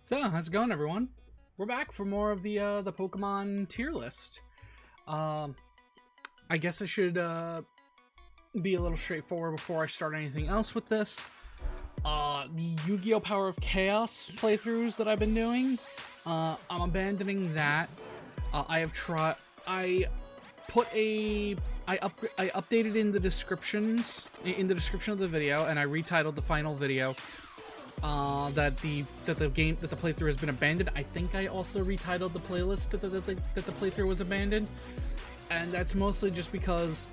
So, how's it going, everyone? We're back for more of the Pokemon tier list. I guess I should be a little straightforward before I start anything else with this. The Yu-Gi-Oh! Power of Chaos playthroughs that I've been doing, I'm abandoning that. I updated in the descriptions, in the description of the video, and I retitled the final video. That the playthrough has been abandoned. I think I also retitled the playlist that the playthrough was abandoned, and that's mostly just because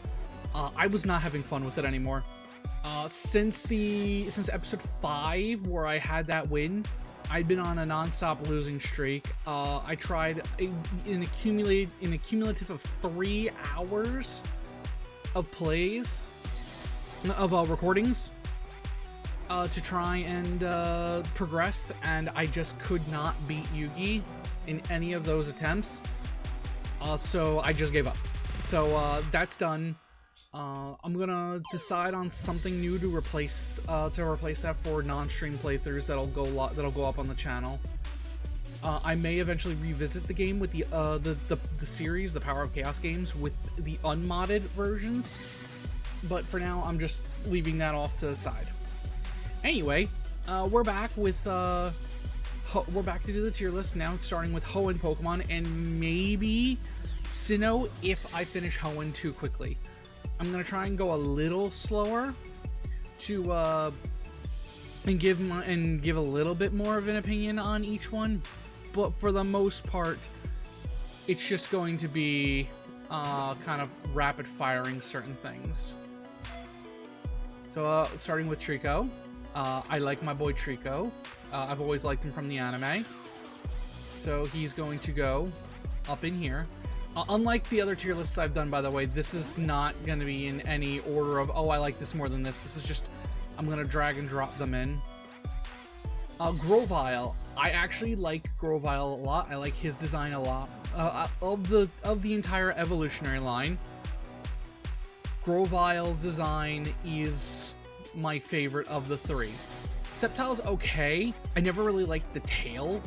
I was not having fun with it anymore. Since episode 5, where I had that win, I'd been on a non-stop losing streak. I tried an cumulative of 3 hours of plays of recordings. To try and progress, and I just could not beat Yugi in any of those attempts. So I just gave up. So that's done. I'm gonna decide on something new to replace that for non-stream playthroughs that'll go up on the channel. I may eventually revisit the game with the series, the Power of Chaos games, with the unmodded versions, but for now I'm just leaving that off to the side. Anyway, we're back with we're back to do the tier list now, starting with Hoenn Pokemon, and maybe Sinnoh if I finish Hoenn too quickly. I'm gonna try and go a little slower to and give a little bit more of an opinion on each one, but for the most part, it's just going to be kind of rapid firing certain things. So starting with Trico. I like my boy Trico. I've always liked him from the anime. So he's going to go up in here. Unlike the other tier lists I've done, by the way, this is not going to be in any order of, oh, I like this more than this. This is just, I'm going to drag and drop them in. Grovyle. I actually like Grovyle a lot. I like his design a lot. Of the entire evolutionary line, Grovyle's design is my favorite of the 3. Sceptile's okay. I never really liked the tail.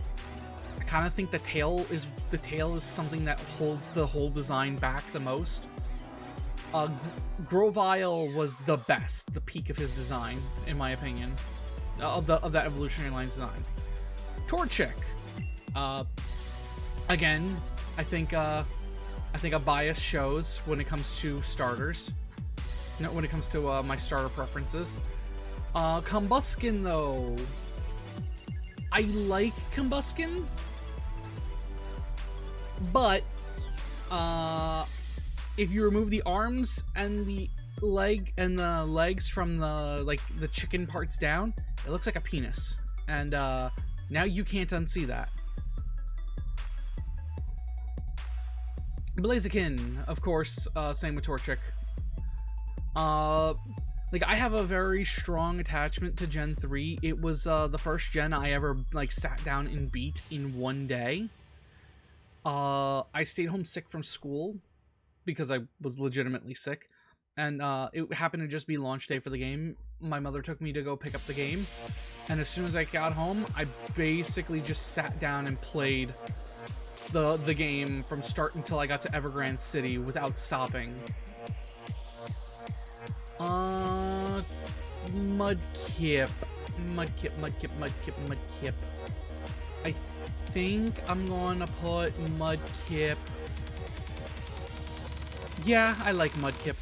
I kind of think the tail is something that holds the whole design back the most. Grovyle was the best, the peak of his design, in my opinion, of that evolutionary line design. Torchic. Again, I think a bias shows when it comes to starters. No, when it comes to my starter preferences. Combuskin, though. I like Combuskin, but if you remove the arms and the legs from the chicken parts down, it looks like a penis. And now you can't unsee that. Blaziken, of course, same with Torchic. I have a very strong attachment to Gen 3. It was the first gen I ever sat down and beat in one day. I stayed home sick from school because I was legitimately sick, and it happened to just be launch day for the game. My mother took me to go pick up the game, and as soon as I got home, I basically just sat down and played the game from start until I got to Evergrande City without stopping. Mudkip. I think I'm gonna put Mudkip. Yeah, I like Mudkip.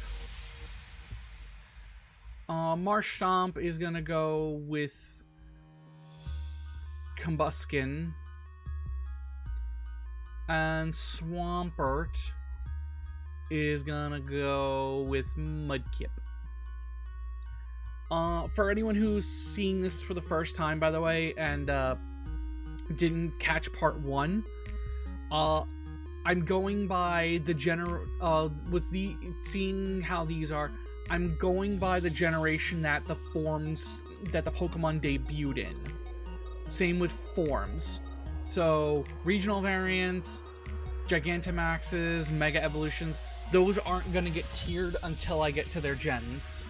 Marshtomp is gonna go with Combuskin. And Swampert is gonna go with Mudkip. For anyone who's seeing this for the first time, by the way, and didn't catch part 1, I'm going by the seeing how these are, I'm going by the generation that the Pokemon debuted in. Same with forms. So regional variants, Gigantamaxes, Mega Evolutions, those aren't gonna get tiered until I get to their gens.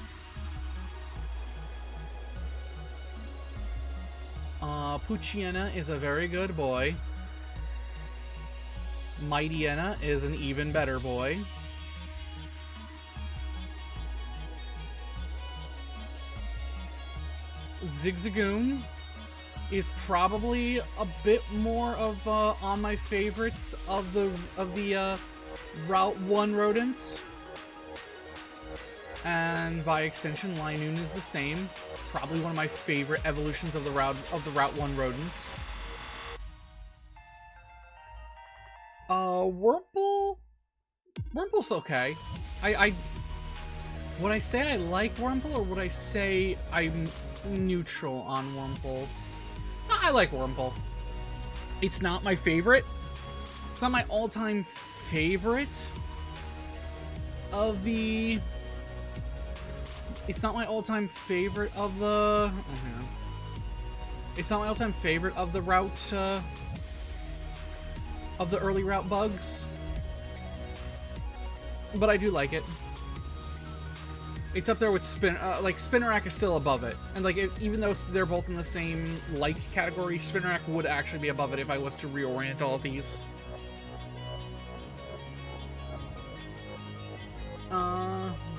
Poochyena is a very good boy. Mightyena is an even better boy. Zigzagoon is probably a bit more of on my favorites of the Route 1 rodents. And by extension, Linoon is the same. Probably one of my favorite evolutions of the Route 1 rodents. Wurmple's okay. Would I say I like Wurmple, or would I say I'm neutral on Wurmple? I like Wurmple. It's not my favorite. It's not my all-time favorite of the... It's not my all-time favorite of the... It's not my all-time favorite of the route... of the early route bugs. But I do like it. It's up there with Spinnerack is still above it. And like, even though they're both in the same like category, Spinnerack would actually be above it if I was to reorient all of these.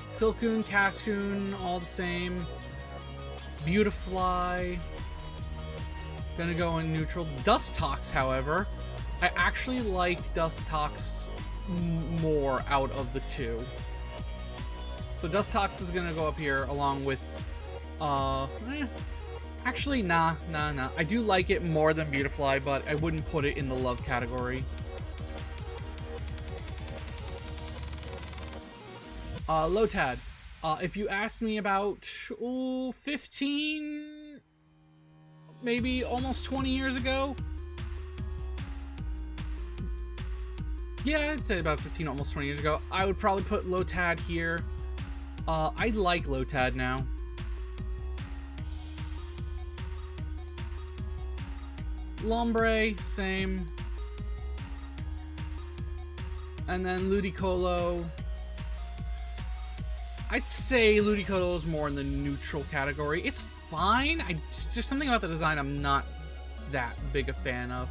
Silcoon, Cascoon, all the same. Beautifly. Gonna go in neutral. Dustox, however, I actually like Dustox more out of the two. So Dustox is gonna go up here along with, actually, nah. I do like it more than Beautifly, but I wouldn't put it in the love category. Lotad. If you asked me about, 15, maybe almost 20 years ago. Yeah, I'd say about 15, almost 20 years ago. I would probably put Lotad here. I like Lotad now. Lombre, same. And then Ludicolo. I'd say Ludicolo is more in the neutral category. It's fine. There's something about the design I'm not that big a fan of.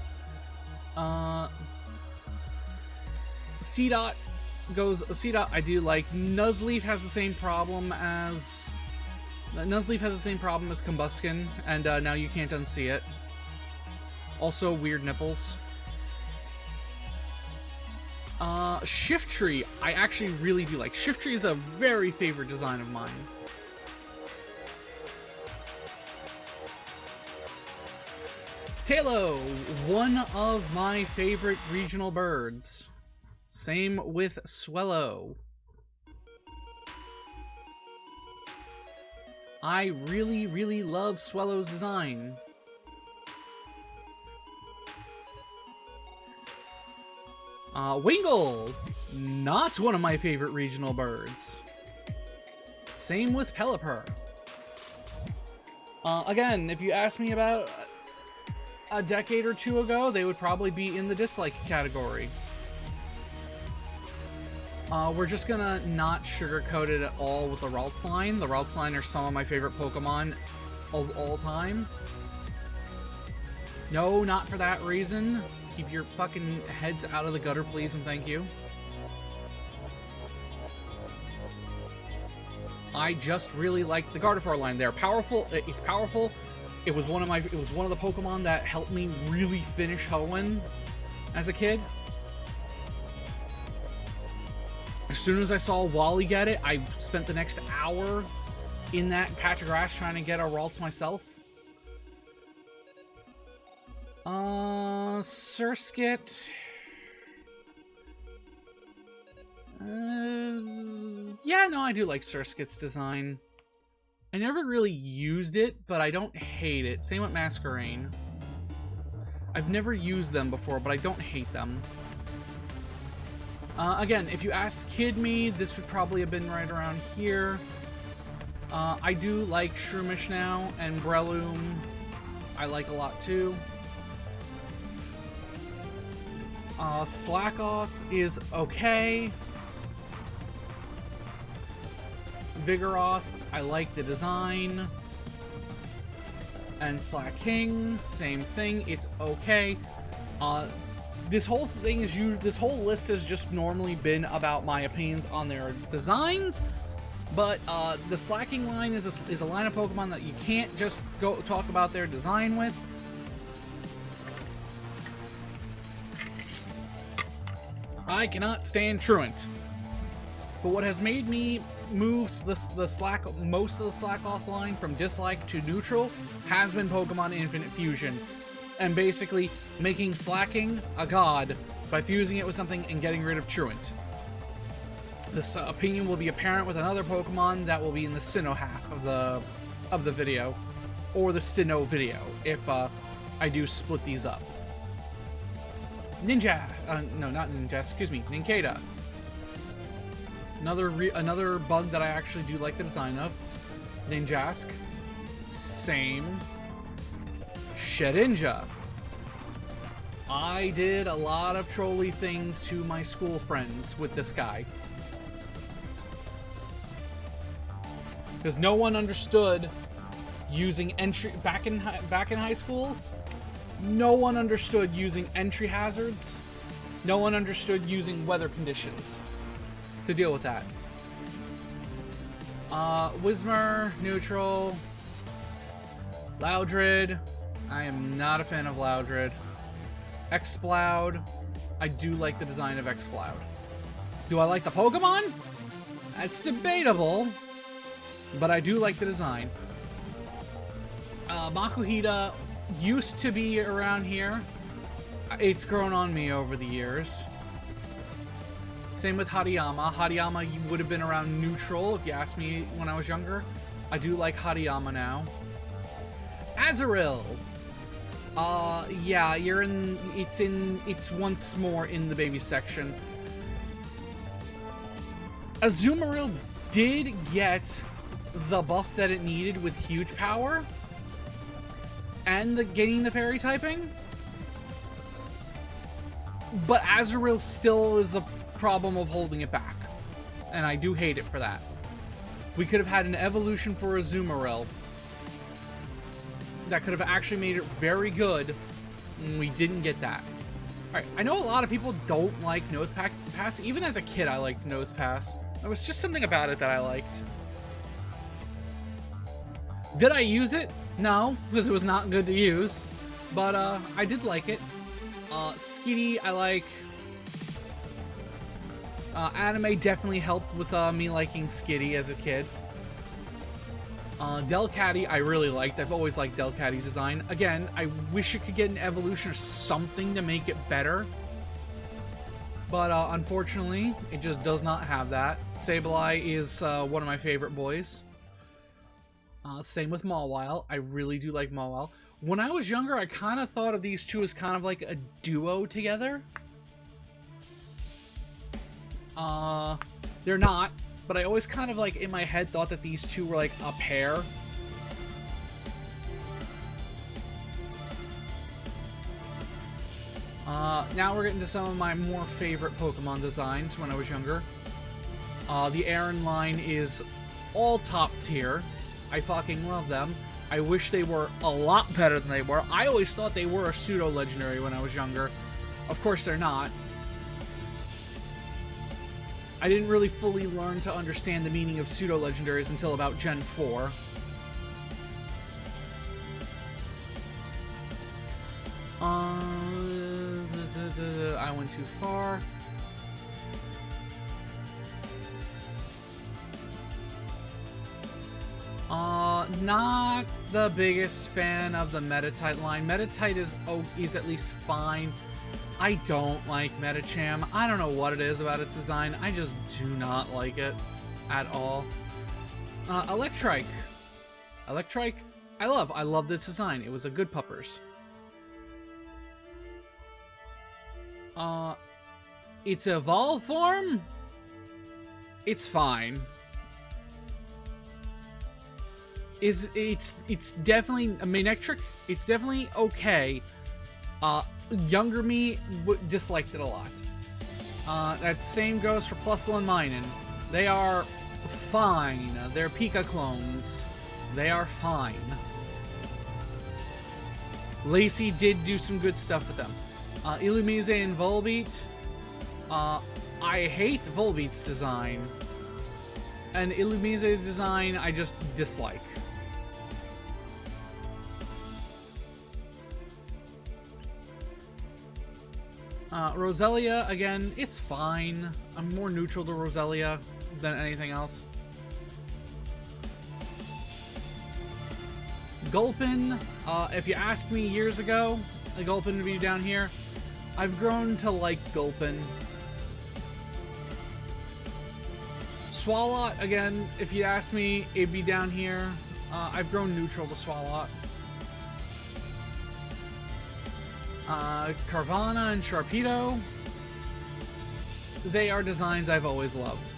C-Dot goes... C-Dot I do like. Nuzleaf has the same problem as... Combuskin, and now you can't unsee it. Also, weird nipples. Shiftry, I actually really do like. Shiftry is a very favorite design of mine. Talo, one of my favorite regional birds. Same with Swellow. I really, really love Swellow's design. Wingle, not one of my favorite regional birds. Same with Pelipper. Again, if you asked me about a decade or two ago, they would probably be in the dislike category. We're just gonna not sugarcoat it at all with the Raltsline. The Raltsline are some of my favorite Pokemon of all time. No, not for that reason. Keep your fucking heads out of the gutter, please, and thank you. I just really like the Gardevoir line. They're powerful. It's powerful. It was one of the Pokemon that helped me really finish Hoenn as a kid. As soon as I saw Wally get it, I spent the next hour in that patch of grass trying to get a Ralts myself. Surskit. Yeah, no, I do like Surskit's design. I never really used it, but I don't hate it. Same with Masquerain. I've never used them before, but I don't hate them. Again, if you asked Kid me, this would probably have been right around here. I do like Shroomish now, and Breloom I like a lot too. Slackoff is okay. Vigoroth, I like the design. And Slacking, same thing. It's okay. This whole thing is this whole list has just normally been about my opinions on their designs. But the Slacking line is a line of Pokemon that you can't just go talk about their design with. I cannot stand Truant. But what has made me move most of the Slack offline from dislike to neutral has been Pokemon Infinite Fusion. And basically making Slacking a god by fusing it with something and getting rid of Truant. This opinion will be apparent with another Pokemon that will be in the Sinnoh half of the video, or the Sinnoh video, if I do split these up. Ninja, no, not Ninja, excuse me, Nincada. Another bug that I actually do like the design of. Ninjask, same. Shedinja. I did a lot of trolly things to my school friends with this guy. Because no one understood using entry back in high school. No one understood using entry hazards. No one understood using weather conditions to deal with that. Whismur, neutral. Loudred. I am not a fan of Loudred. Exploud. I do like the design of Exploud. Do I like the Pokemon? That's debatable. But I do like the design. Makuhita used to be around here. It's grown on me over the years. Same with Hariyama. Hariyama would have been around neutral if you asked me when I was younger. I do like Hariyama now. Azurill. Yeah, it's once more in the baby section. Azumarill did get the buff that it needed with huge power and getting the fairy typing, but Azurill still is a problem of holding it back, and I do hate it for that. We could have had an evolution for Azumarill that could have actually made it very good, and we didn't get that. Alright, I know a lot of people don't like Nose Pass. Even as a kid, I liked Nose Pass. There was just something about it that I liked. Did I use it? No, because it was not good to use. But I did like it. Skitty, I like. Anime definitely helped with me liking Skitty as a kid. Delcatty, I really liked. I've always liked Delcatty's design. Again, I wish it could get an evolution or something to make it better. But unfortunately, it just does not have that. Sableye is one of my favorite boys. Same with Mawile. I really do like Mawile. When I was younger, I kind of thought of these two as kind of like a duo together. They're not, but I always kind of like in my head thought that these two were like a pair. Now we're getting to some of my more favorite Pokemon designs when I was younger. The Aaron line is all top tier. I fucking love them. I wish they were a lot better than they were. I always thought they were a pseudo-legendary when I was younger. Of course they're not. I didn't really fully learn to understand the meaning of pseudo-legendaries until about Gen 4. I went too far. Not the biggest fan of the Meditite line. Meditite is at least fine. I don't like Medicham. I don't know what it is about its design. I just do not like it at all. Electrike. Electrike, I love its design. It was a good puppers. Its evolved form? It's fine. It's definitely a Manectric. It's definitely okay. Younger me disliked it a lot. That same goes for Plusle and Minun. They are fine. They're Pika clones. They are fine. Lacey did do some good stuff with them. Illumise and Volbeat. I hate Volbeat's design. And Illumise's design, I just dislike. Roselia, again, it's fine. I'm more neutral to Roselia than anything else. Gulpin, if you asked me years ago, Gulpin would be down here. I've grown to like Gulpin. Swalot, again, if you asked me, it'd be down here. I've grown neutral to Swalot. Carvana and Sharpedo. They are designs I've always loved.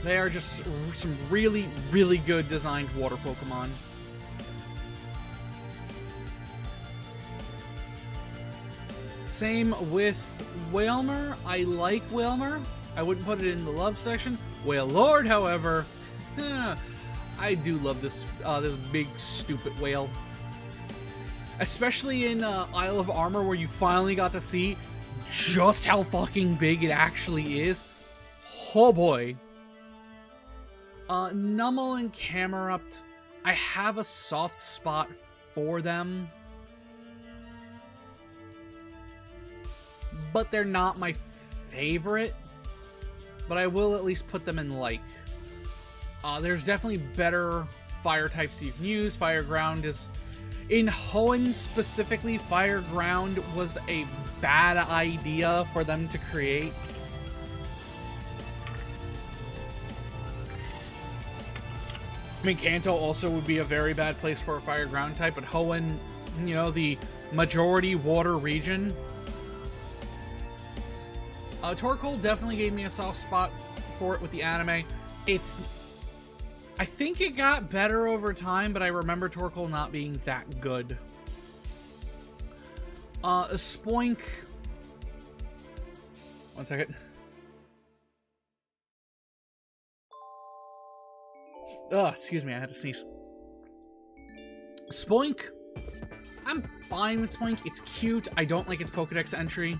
They are just some really, really good designed water Pokemon. Same with Wailmer. I like Wailmer. I wouldn't put it in the love section. Wailord, however, I do love this this big stupid whale. Especially in Isle of Armor, where you finally got to see just how fucking big it actually is. Oh boy. Numel and Camerupt, I have a soft spot for them. But they're not my favorite. But I will at least put them in like. There's definitely better fire types you can use. Fire Ground is... In Hoenn specifically, Fire Ground was a bad idea for them to create. I mean, Kanto also would be a very bad place for a Fire Ground type, but Hoenn, you know, the majority water region. Torkoal definitely gave me a soft spot for it with the anime. I think it got better over time, but I remember Torkoal not being that good. Spoink. One second. Excuse me, I had to sneeze. Spoink. I'm fine with Spoink. It's cute. I don't like its Pokedex entry.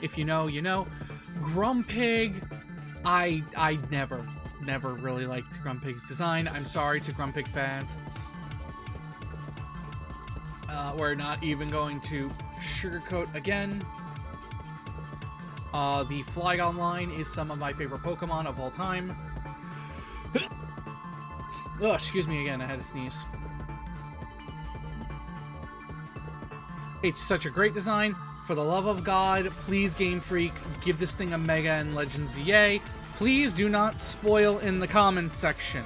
If you know, you know. Grumpig. I never really liked Grumpig's design. I'm sorry to Grumpig fans. We're not even going to sugarcoat again. The Flygon line is some of my favorite Pokemon of all time. Oh, excuse me again, I had to sneeze. It's such a great design. For the love of God, please, Game Freak, give this thing a Mega and Legends EA. Please do not spoil in the comments section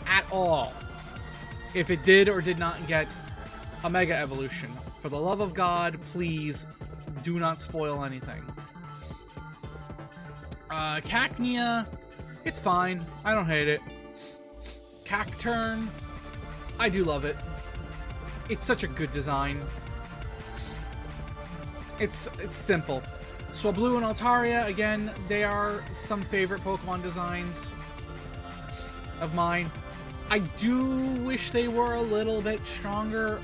at all if it did or did not get a Mega Evolution. For the love of God, please do not spoil anything. Cacnea, it's fine. I don't hate it. Cacturn, I do love it. It's such a good design. It's simple. Swablu and Altaria, again, they are some favorite Pokemon designs of mine. I do wish they were a little bit stronger.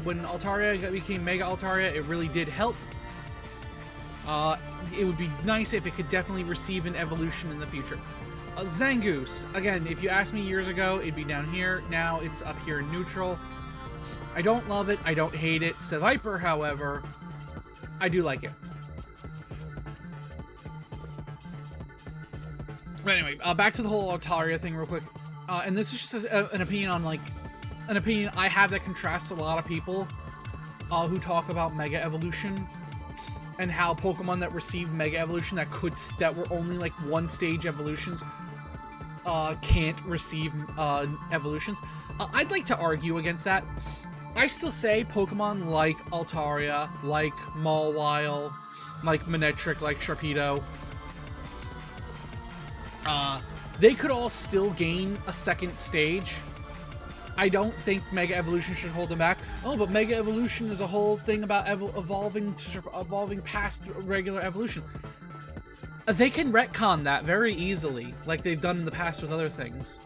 When Altaria became Mega Altaria, it really did help. It would be nice if it could definitely receive an evolution in the future. Zangoose, again, if you asked me years ago, it'd be down here. Now it's up here in neutral. I don't love it. I don't hate it. Seviper, however, I do like it. But anyway, back to the whole Altaria thing real quick. And this is just an opinion on, like, an opinion I have that contrasts a lot of people who talk about Mega Evolution and how Pokemon that received Mega Evolution that were only, like, one-stage evolutions can't receive evolutions. I'd like to argue against that. I still say Pokemon like Altaria, like Mawile, like Manectric, like Sharpedo, they could all still gain a second stage. I don't think Mega Evolution should hold them back. Oh, but Mega Evolution is a whole thing about evolving past regular evolution. They can retcon that very easily, like they've done in the past with other things.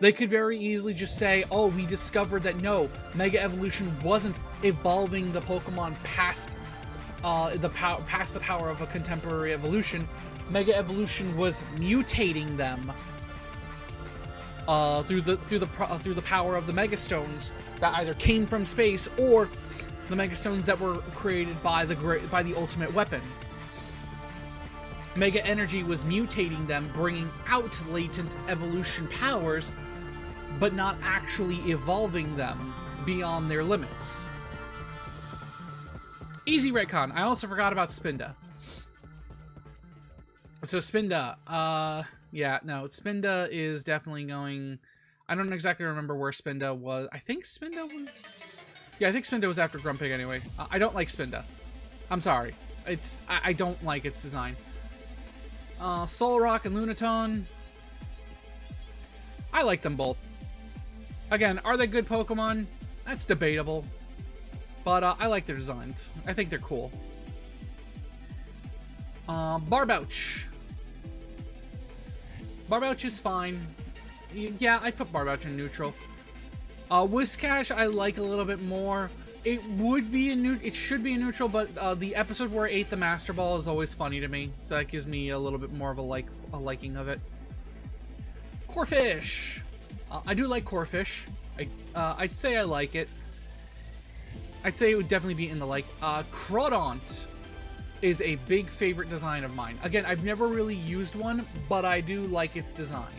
They could very easily just say, oh, we discovered that no, Mega Evolution wasn't evolving the Pokemon past the power of a contemporary evolution. Mega Evolution was mutating them through the power of the Mega Stones that either came from space or the Mega Stones that were created by the ultimate weapon. Mega Energy was mutating them, bringing out latent evolution powers, but not actually evolving them beyond their limits. Easy retcon. I also forgot about Spinda. So Spinda, yeah, no, Spinda is definitely going... I don't exactly remember where Spinda was. I think Spinda was... Yeah, I think Spinda was after Grumpig anyway. I don't like Spinda. I'm sorry. I don't like its design. Solrock and Lunaton. I like them both. Again, are they good Pokemon? That's debatable. But I like their designs. I think they're cool. Barbouch. Barbouch is fine. Yeah, I put Barbouch in neutral. Whiscash I like a little bit more. It would be it should be a neutral, but the episode where I ate the Master Ball is always funny to me, so that gives me a little bit more of a liking of it. Corphish. I do like Corphish. I'd say I like it. I'd say it would definitely be in the like. Crawdaunt is a big favorite design of mine. Again, I've never really used one, but I do like its design.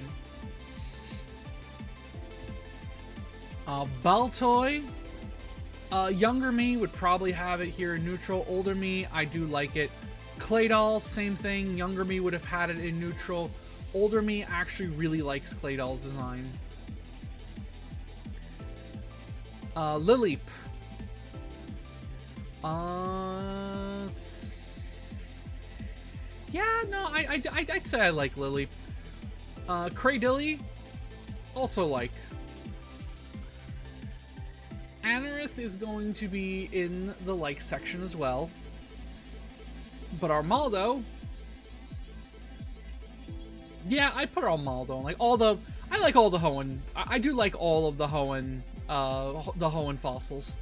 Baltoy. Younger me would probably have it here in neutral. Older me, I do like it. Claydol, same thing. Younger me would have had it in neutral. Older me actually really likes Claydol's design. Lileep. Yeah, no, I'd say I like Lileep. Cradilly, also like. Anorith is going to be in the like section as well. But Armaldo, yeah, I put Armaldo in like I like all the Hoenn. I do like all of the Hoenn fossils.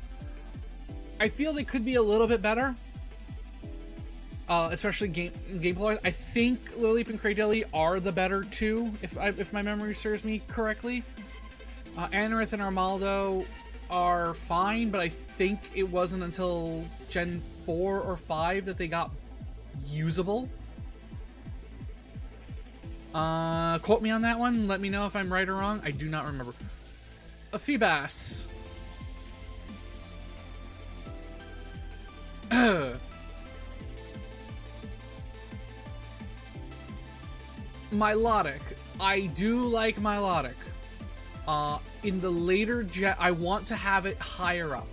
I feel they could be a little bit better. Especially gameplay. I think Lileep and Cradilly are the better two, if my memory serves me correctly. Anorith and Armaldo are fine, but I think it wasn't until Gen 4 or 5 that they got usable. Quote me on that one. Let me know if I'm right or wrong. I do not remember. A Feebas. Milotic. I do like Milotic. In the later I want to have it higher up,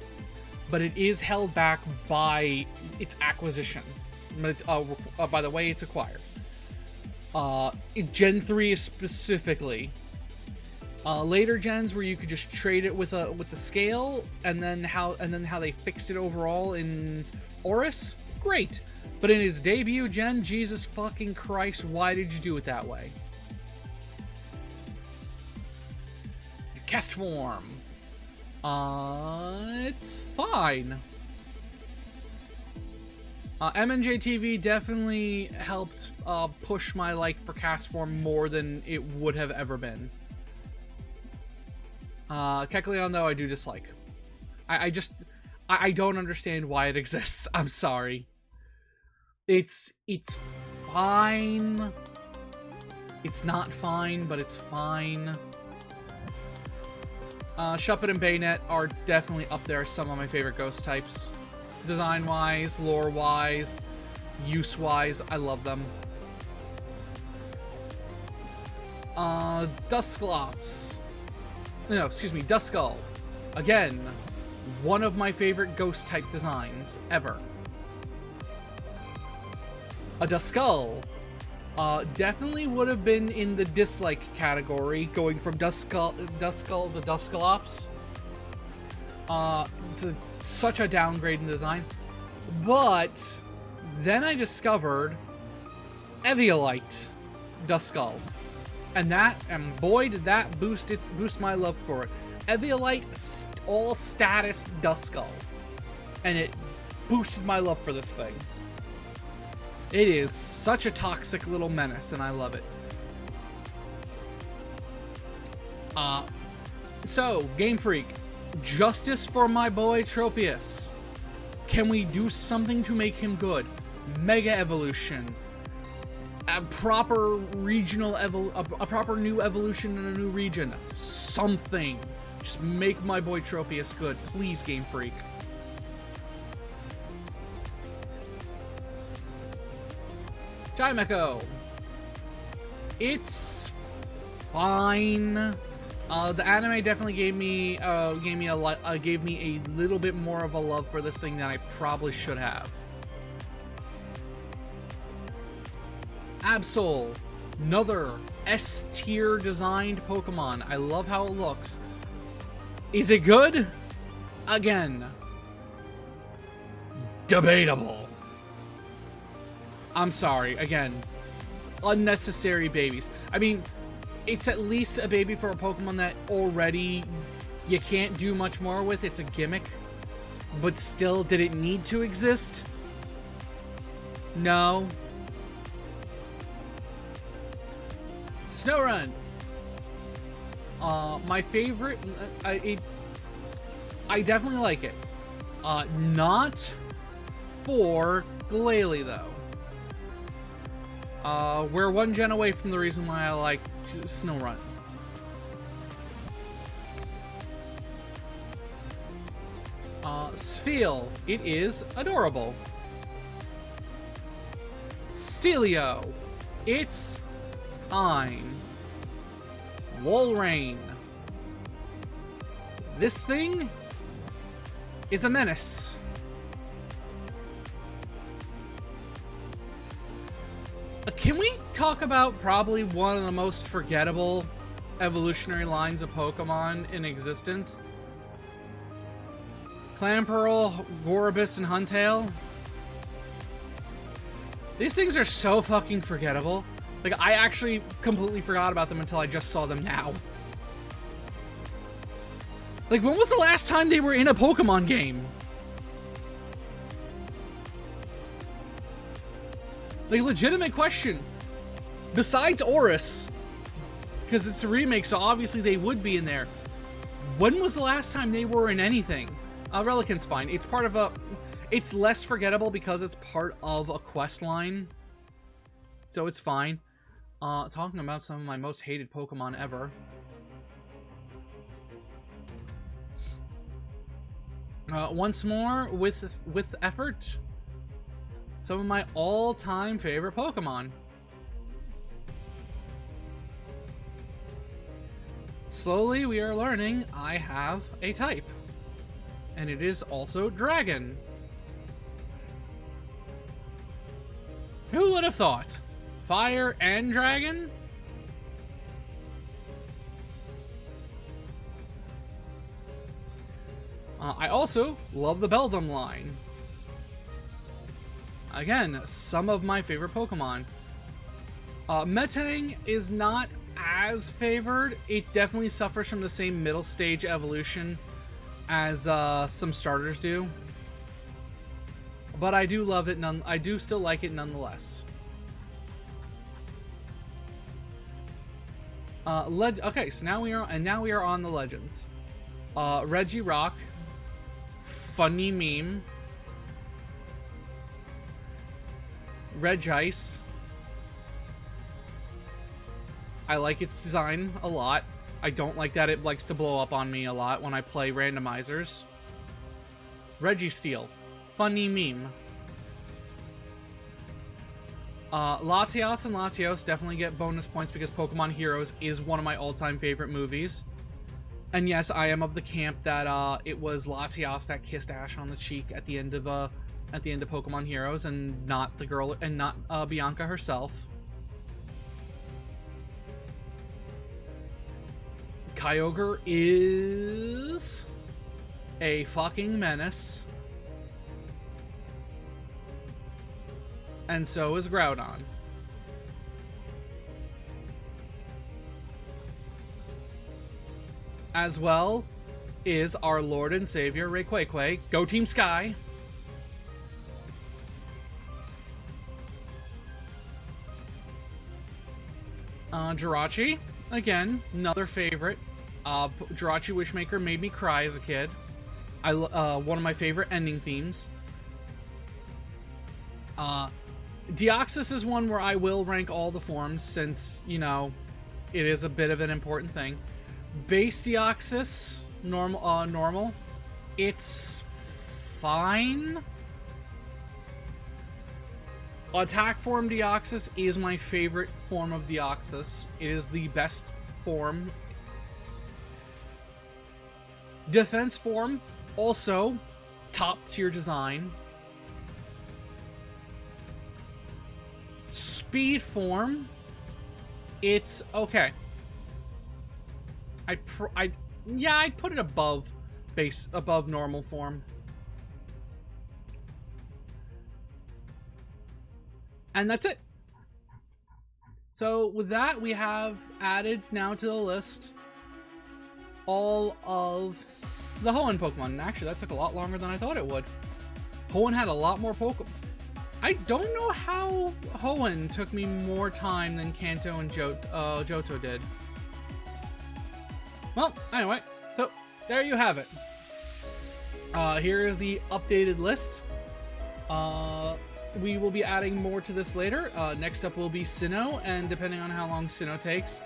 but it is held back by its acquisition, by the way it's acquired. In Gen 3 specifically. Later gens where you could just trade it with the scale, and then how they fixed it overall in Oris, great. But in his debut gen, Jesus fucking Christ, why did you do it that way? Cast form. It's fine. MNJ TV definitely helped push my like for cast form more than it would have ever been. Kecleon though I do dislike. I don't understand why it exists. I'm sorry. It's fine. It's not fine, but it's fine. Shuppet and Bayonet are definitely up there, some of my favorite ghost types. Design-wise, lore-wise, use-wise, I love them. Dusclops. No, excuse me, Duskull. Again, one of my favorite ghost type designs ever. A Duskull definitely would have been in the dislike category, going from Duskull to Dusclops. It's such a downgrade in design. But then I discovered Eviolite Duskull. And boy, did that boost my love for it. Eviolite all status Duskull, and it boosted my love for this thing. It is such a toxic little menace, and I love it. So, Game Freak, justice for my boy Tropius. Can we do something to make him good? Mega evolution. A proper regional a proper new evolution in a new region. Something. Just make my boy Tropius good. Please, Game Freak. Chimecho. It's fine. The anime definitely gave me a little bit more of a love for this thing than I probably should have. Absol, another S-tier designed Pokemon. I love how it looks. Is it good? Again, debatable. I'm sorry, again, unnecessary babies. I mean, it's at least a baby for a Pokemon that already you can't do much more with. It's a gimmick. But still, did it need to exist? No. Snorunt. My favorite. I definitely like it. Not for Glalie, though. We're one gen away from the reason why I like Snorunt. Spheal. It is adorable. Celio. It's fine. Walrein. This thing is a menace. Can we talk about probably one of the most forgettable evolutionary lines of Pokemon in existence? Clamperl, Gorobus, and Huntail. These things are so fucking forgettable. Like, I actually completely forgot about them until I just saw them now. Like, when was the last time they were in a Pokemon game? Like, legitimate question. Besides Oris, because it's a remake, so obviously they would be in there. When was the last time they were in anything? Relican's fine. It's part of a... It's less forgettable because it's part of a quest line. So it's fine. Talking about some of my most hated Pokemon ever. Once more, with effort, some of my all-time favorite Pokemon. Slowly, we are learning I have a type. And it is also Dragon. Who would have thought? Fire and Dragon? I also love the Beldum line. Again, some of my favorite Pokemon. Metang is not as favored. It definitely suffers from the same middle stage evolution as some starters do. But I do love it. I do still like it nonetheless. Okay, so now we are on the legends. Regirock, funny meme. Regice. I like its design a lot. I don't like that it likes to blow up on me a lot when I play randomizers. Registeel. Funny meme. Latios and Latios definitely get bonus points because Pokemon Heroes is one of my all-time favorite movies. And yes, I am of the camp that it was Latios that kissed Ash on the cheek at the end of Pokemon Heroes, and not the girl, and not Bianca herself. Kyogre is a fucking menace. And so is Groudon. as well is our Lord and Savior, Rayquaque. Go Team Sky! Jirachi, again, another favorite. Jirachi Wishmaker made me cry as a kid. One of my favorite ending themes. Deoxys is one where I will rank all the forms since, you know, it is a bit of an important thing. Base Deoxys, normal. It's fine. Attack form Deoxys is my favorite form of Deoxys. It is the best form. Defense form, also top tier design. Speed form, it's okay. I'd put it above normal form. And that's it. So with that, we have added now to the list all of the Hoenn Pokemon. And actually, that took a lot longer than I thought it would. Hoenn had a lot more Pokemon. I don't know how Hoenn took me more time than Kanto and Johto did. Well, anyway, so there you have it. Here is the updated list. We will be adding more to this later. Next up will be Sinnoh, and depending on how long Sinnoh takes,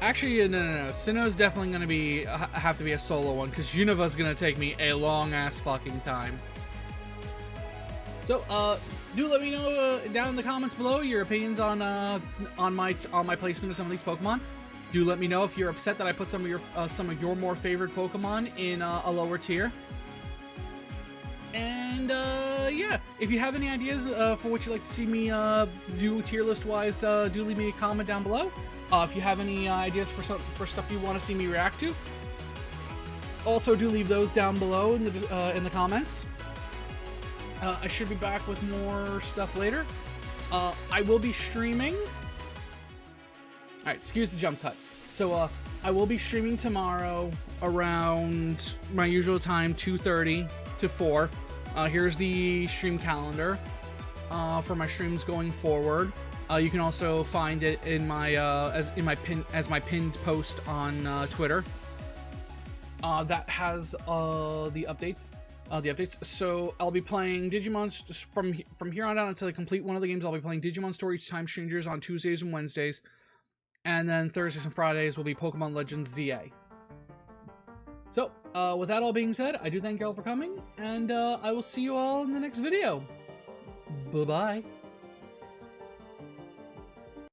actually, no. Sinnoh's definitely going to have to be a solo one, because Univa's going to take me a long-ass fucking time. So, do let me know down in the comments below your opinions on my placement of some of these Pokemon. Do let me know if you're upset that I put some of your more favorite Pokemon in a lower tier. And yeah, if you have any ideas for what you'd like to see me do tier list wise, do leave me a comment down below. If you have any ideas for stuff you want to see me react to, also do leave those down below in the comments. I should be back with more stuff later. I will be streaming. Alright, excuse the jump cut. So, I will be streaming tomorrow around my usual time, 2:30 to 4. Here's the stream calendar for my streams going forward. You can also find it in my as my pinned post on Twitter. That has the updates. So I'll be playing Digimon from here on out until I complete one of the games. I'll be playing Digimon Story Time Strangers on Tuesdays and Wednesdays, and then Thursdays and Fridays will be Pokemon Legends ZA. So with that all being said, I do thank you all for coming, and I will see you all in the next video. Bye bye.